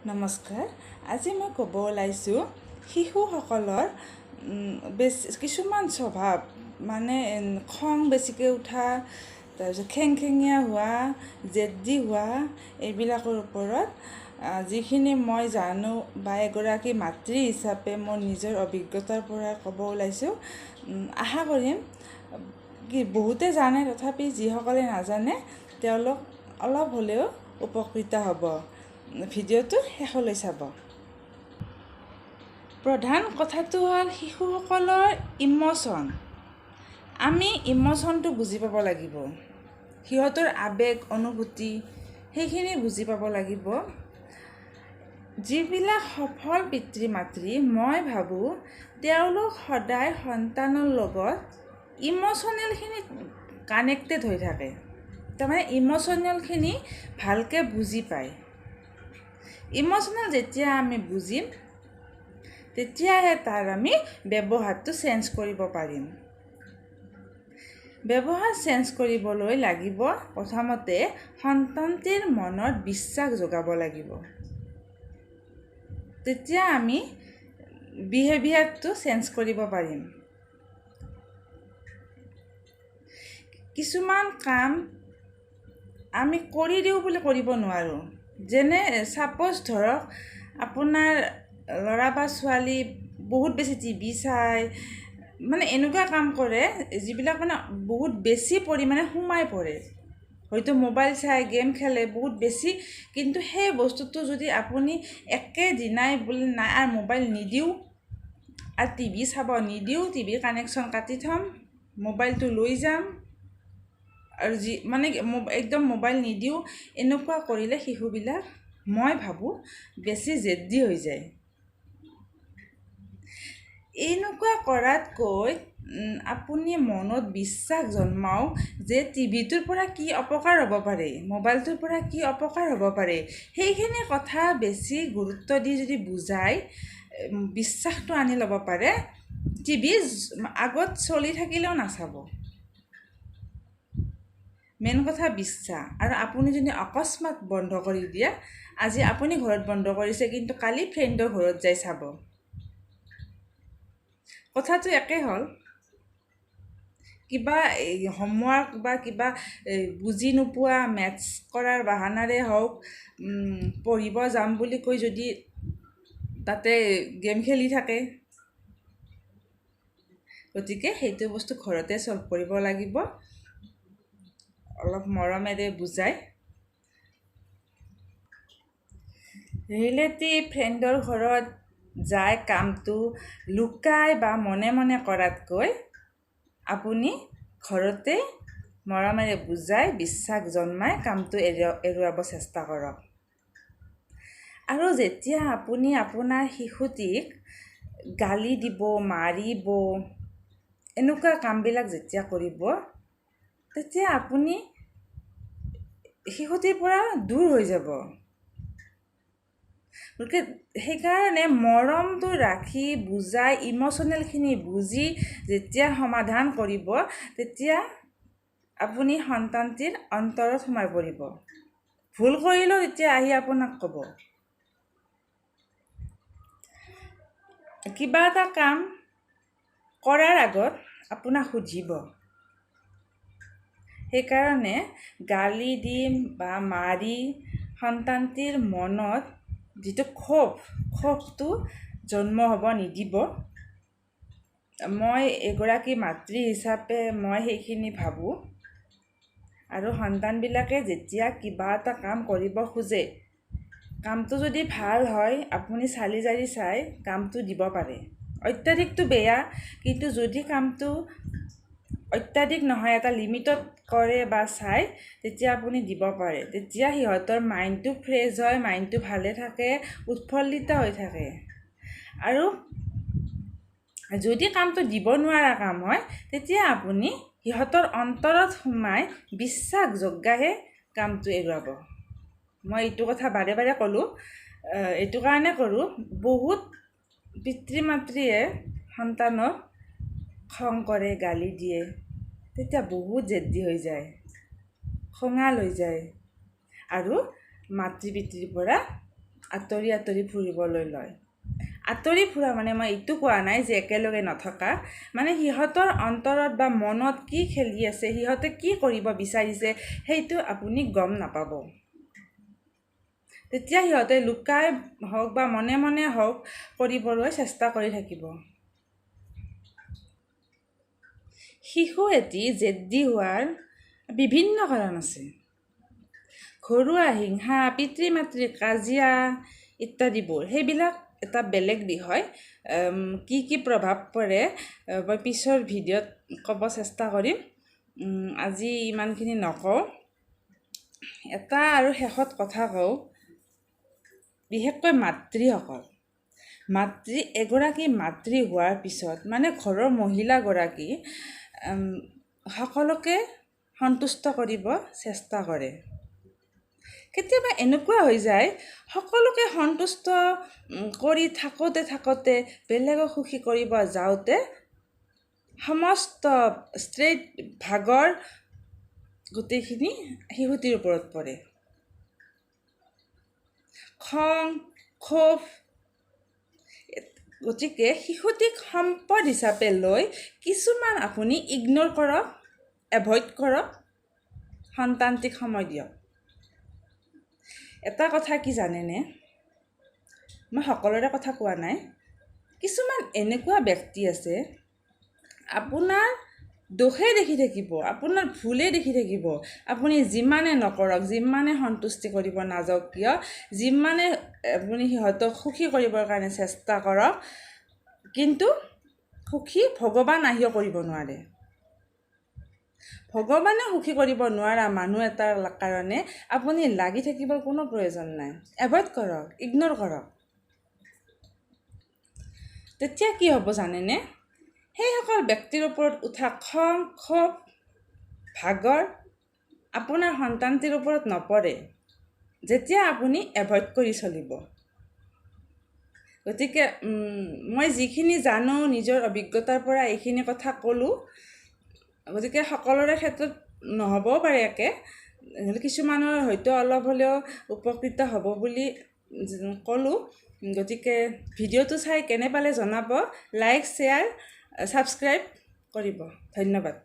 নমস্কাৰ। আজি মই ক'ব ওলাইছোঁ শিশুসকলৰ কিছুমান স্বভাৱ মানে খং বেছিকৈ উঠা, তাৰপিছত খেংখেঙীয়া হোৱা, জেদী হোৱা এইবিলাকৰ ওপৰত যিখিনি মই জানো বা এগৰাকী মাতৃ হিচাপে মোৰ নিজৰ অভিজ্ঞতাৰ পৰা ক'ব ওলাইছোঁ। আশা কৰিম বহুতে জানে, তথাপি যিসকলে নাজানে তেওঁলোক অলপ হ'লেও উপকৃত হ'ব। ভিডিঅ'টো শেষলৈ চাব। প্ৰধান কথাটো হ'ল শিশুসকলৰ ইম'চন। আমি ইম'চনটো বুজি পাব লাগিব, সিহঁতৰ আৱেগ অনুভূতি সেইখিনি বুজি পাব লাগিব। যিবিলাক সফল পিতৃ মাতৃ, মই ভাবোঁ তেওঁলোক সদায় সন্তানৰ লগত ইম'চনেলখিনি কানেক্টেড হৈ থাকে, তাৰমানে ইম'চনেলখিনি ভালকৈ বুজি পায়। ইম'চনেল যেতিয়া আমি বুজিম তেতিয়াহে তাৰ আমি ব্যৱহাৰটো চেঞ্জ কৰিব পাৰিম। ব্যৱহাৰ চেঞ্জ কৰিবলৈ লাগিব প্ৰথমতে সন্তানটিৰ মনত বিশ্বাস জগাব লাগিব, তেতিয়া আমি বিহেভিয়াৰটো চেঞ্জ কৰিব পাৰিম। কিছুমান কাম আমি কৰি দিওঁ বুলি কৰিব নোৱাৰোঁ। যেনে ছাপ'জ ধৰক আপোনাৰ ল'ৰা বা ছোৱালী বহুত বেছি টিভি চায়, মানে এনেকুৱা কাম কৰে যিবিলাক মানে বহুত বেছি পৰিমাণে সোমাই পৰে। হয়তো মোবাইল চাই, গেম খেলে বহুত বেছি, কিন্তু সেই বস্তুটো যদি আপুনি একেদিনাই বোলে নাই আৰু মোবাইল নিদিওঁ আৰু টিভি চাব নিদিওঁ, টিভিৰ কানেকশ্যন কাটি থ'ম, মোবাইলটো লৈ যাম আৰু একদম মোবাইল নিদিওঁ, এনেকুৱা কৰিলে শিশুবিলাক মই ভাবোঁ বেছি জেদী হৈ যায়। এনেকুৱা কৰাতকৈ আপুনি মনত বিশ্বাস জন্মাওক যে টিভিটোৰ পৰা কি অপকাৰ হ'ব পাৰে, মোবাইলটোৰ পৰা কি অপকাৰ হ'ব পাৰে, সেইখিনি কথা বেছি গুৰুত্ব দি যদি বুজাই বিশ্বাসটো আনি ল'ব পাৰে, টিভি আগত চলি থাকিলেও নাচাব। মেইন কথা বিশ্বাস। আৰু আপুনি যদি অকস্মাত বন্ধ কৰি দিয়ে, আজি আপুনি ঘৰত বন্ধ কৰিছে কিন্তু কালি ফ্ৰেণ্ডৰ ঘৰত যাই চাব, কথাটো একেই হ'ল। কিবা হোমৱৰ্ক বা কিবা বুজি নোপোৱা মেথছ কৰাৰ বাহানাৰে হওক, পঢ়িব যাম বুলি কৈ যদি তাতে গেম খেলি থাকে, গতিকে সেইটো বস্তু ঘৰতে চল্ভ কৰিব লাগিব, অলপ মৰমেৰে বুজাই। ৰিলেটিভ ফ্ৰেণ্ডৰ ঘৰত যায় কামটো লুকাই বা মনে মনে কৰাতকৈ আপুনি ঘৰতে মৰমেৰে বুজাই বিশ্বাস জন্মাই কামটো এৰুৱাব চেষ্টা কৰক। আৰু যেতিয়া আপুনি আপোনাৰ শিশুটিক গালি দিব, মাৰিব, এনেকুৱা কামবিলাক যেতিয়া কৰিব, তেতিয়া আপুনি শিশুটিৰ পৰা দূৰ হৈ যাব। গতিকে সেইকাৰণে মৰমটো ৰাখি বুজাই ইম'চনেলখিনি বুজি যেতিয়া সমাধান কৰিব, তেতিয়া আপুনি সন্তানটিৰ অন্তৰত সোমাই পৰিব। ভুল কৰিলেও তেতিয়া আহি আপোনাক ক'ব। কিবা এটা কাম কৰাৰ আগত আপোনাক সুধিব। সেইকাৰণে গালি দি বা মাৰি সন্তানটিৰ মনত যিটো ক্ষোভটো জন্ম হ'ব নিদিব। মই এগৰাকী মাতৃ হিচাপে মই সেইখিনি ভাবোঁ। আৰু সন্তানবিলাকে যেতিয়া কিবা এটা কাম কৰিব খোজে, কামটো যদি ভাল হয় আপুনি চালি জাৰি চাই কামটো দিব পাৰে। অত্যাধিকটো বেয়া, কিন্তু যদি কামটো অত্যাধিক নহয়, এটা লিমিটত কৰে বা চাই, তেতিয়া আপুনি দিব পাৰে। তেতিয়া সিহঁতৰ মাইণ্ডটো ফ্ৰেছ হয়, মাইণ্ডটো ভালে থাকে, উৎফুল্লিত হৈ থাকে। আৰু যদি কামটো দিব নোৱাৰা কাম হয়, তেতিয়া আপুনি সিহঁতৰ অন্তৰত সোমাই বিশ্বাস জগাইহে কামটো এৰুৱাব। মই এইটো কথা বাৰে বাৰে ক'লোঁ, এইটো কাৰণে কৰোঁ, বহুত পিতৃ মাতৃয়ে সন্তানক খং কৰে, গালি দিয়ে, তেতিয়া বহুত জেদী হৈ যায়, খঙাল হৈ যায় আৰু মাতৃ পিতৃৰ পৰা আঁতৰি আঁতৰি ফুৰিবলৈ লয়। আঁতৰি ফুৰা মানে মই এইটো কোৱা নাই যে একেলগে নথকা, মানে সিহঁতৰ অন্তৰত বা মনত কি খেলি আছে, সিহঁতে কি কৰিব বিচাৰিছে সেইটো আপুনি গম নাপাব। তেতিয়া সিহঁতে লুকাই হওক বা মনে মনে হওক কৰিবলৈ চেষ্টা কৰি থাকিব। শিশু এটি জেদী হোৱাৰ বিভিন্ন কাৰণ আছে। ঘৰুৱা হিংসা, পিতৃ মাতৃৰ কাজিয়া ইত্যাদিবোৰ, সেইবিলাক এটা বেলেগ বিষয়। কি প্ৰভাৱ পৰে মই পিছৰ ভিডিঅ'ত ক'ব চেষ্টা কৰিম, আজি ইমানখিনি নকওঁ। এটা আৰু শেষত কথা কওঁ, বিশেষকৈ এগৰাকী মাতৃ হোৱাৰ পিছত মানে ঘৰৰ মহিলাগৰাকী সকলোকে সন্তুষ্ট কৰিব চেষ্টা কৰে। কেতিয়াবা এনেকুৱা হৈ যায়, সকলোকে সন্তুষ্ট কৰি থাকোঁতে বেলেগক সুখী কৰিব যাওঁতে সমস্ত ষ্ট্ৰেইট ভাগৰ গোটেইখিনি শিশুটিৰ ওপৰত পৰে। খং, ক্ষোভ। গতিকে শিশুটিক সম্পদ হিচাপে লৈ কিছুমান আপুনি ইগন'ৰ কৰক, এভইড কৰক, সন্তানটিক সময় দিয়ক। এটা কথা কি জানেনে, মই সকলোৰে কথা কোৱা নাই, কিছুমান এনেকুৱা ব্যক্তি আছে আপোনাৰ দোষে দেখি থাকিব, আপোনাৰ ভুলে দেখি থাকিব। আপুনি যিমানে নকৰক, যিমানে সন্তুষ্টি কৰিব নাযাওক কিয়, যিমানে আপুনি সিহঁতক সুখী কৰিবৰ কাৰণে চেষ্টা কৰক, কিন্তু সুখী ভগৱান আহিও কৰিব নোৱাৰে। ভগৱানে সুখী কৰিব নোৱাৰা মানুহ এটাৰ কাৰণে আপুনি লাগি থাকিবৰ কোনো প্ৰয়োজন নাই। এভইড কৰক, ইগন'ৰ কৰক। তেতিয়া কি হ'ব জানেনে, সেইসকল ব্যক্তিৰ ওপৰত উঠা খং, ক্ষোভ, ভাগৰ আপোনাৰ সন্তানটিৰ ওপৰত নপৰে, যেতিয়া আপুনি এভইড কৰি চলিব। গতিকে মই যিখিনি জানো নিজৰ অভিজ্ঞতাৰ পৰা এইখিনি কথা ক'লোঁ। গতিকে সকলোৰে ক্ষেত্ৰত নহ'বও পাৰে একে, কিছুমানৰ হয়তো অলপ হ'লেও উপকৃত হ'ব বুলি ক'লোঁ। গতিকে ভিডিঅ'টো চাই কেনে পালে জনাব, লাইক, শ্বেয়াৰ, ছাবস্ক্ৰাইব কৰিব। ধন্যবাদ।